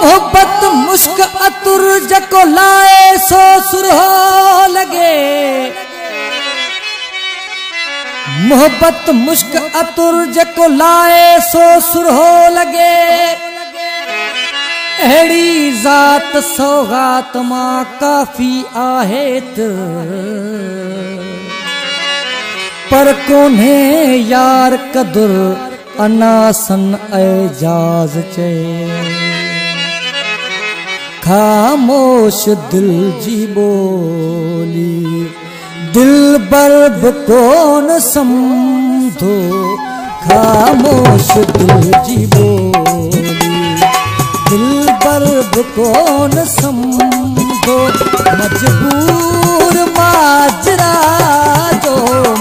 मोहब्बत मुश्क अतुर जको लाए सो सुरहो लगे। मोहब्बत मुश्क अतुर जको लाए सो सुरहो लगे। अहिड़ी ज़ात सौगात मां काफ़ी आहे पर कोन्हे यार कदुर अनासन एजाज चए। खामोश दिल जी बोली दिल बर्ब कोन समझो। खामोश दिल जी बोली दिल बर्ब कोन समझो। मजबूर माजरा जो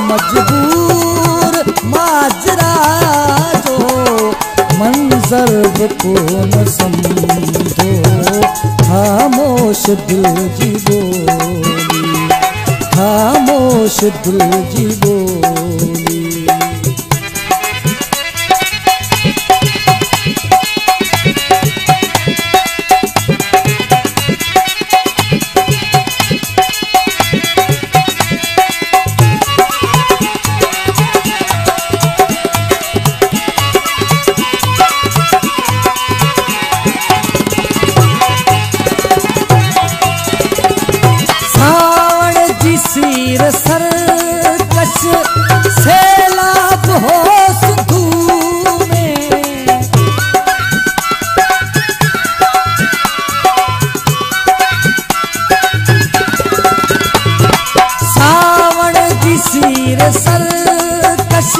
मजबूर माजरा जो मंजर कोन समझो। खामोश दिल जी बोली खामोश दिल जी बोली। सरकश सैलाब हो सिंधु में। सावण जी सीर सरकश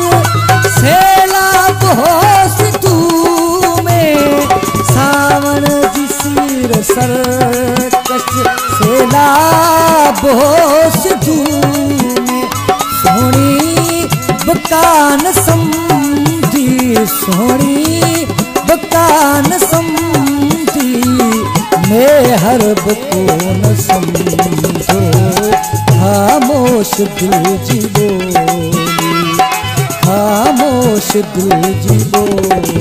सैलाब हो सिंधु में। सावण जी सीर सरकश सैलाब हो सिंधु में। सोनी बकान समझी सोनी बकान समझी मैं हर बकोन समझो। खामोश दिल जी बोली खामोश दिल जी बोली।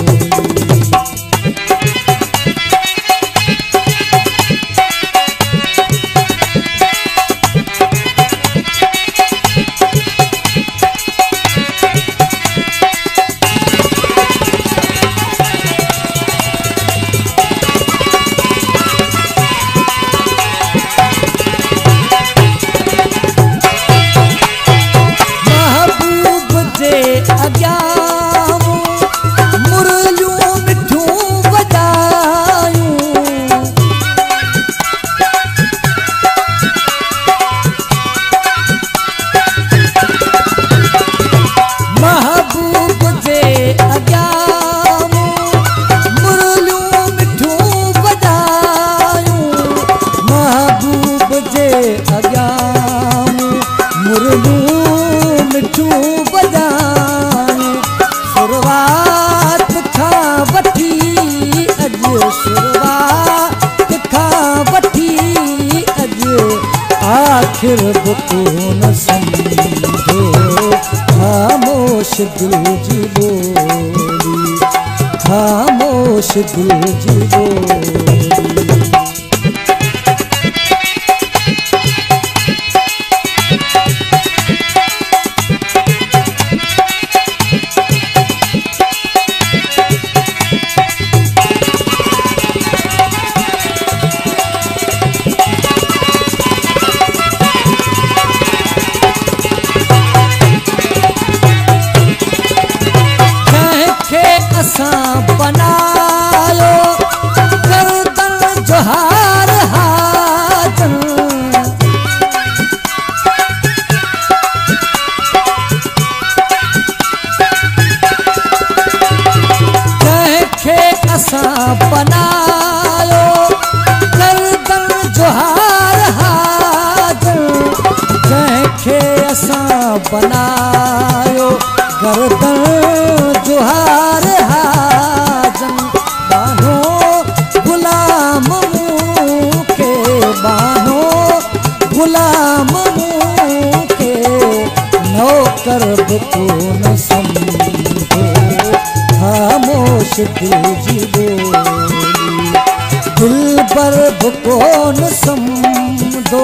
शुरुआत खां वठी अॼु आखिर कोन समझो। खामोश दिल जी बोली खामोश दिल जी बोली। बनायो गर्दन जोहार हाजन। कंहिंखे असां बनायो गर्दन जोहार हाजन। कंहिंखे असां बनायो गर्दन जोहार हाजन। बानो गुल खामोश दिल जी बोली। दिल पर को न समझो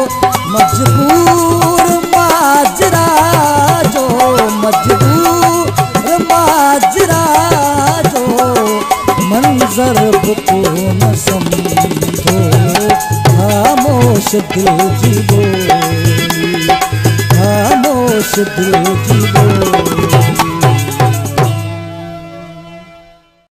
मजबूर माजरा जो, मजबूर माजरा जो, मंजर को न समझो खामोश दिल जी बोली, खामोश दिल जी बोली।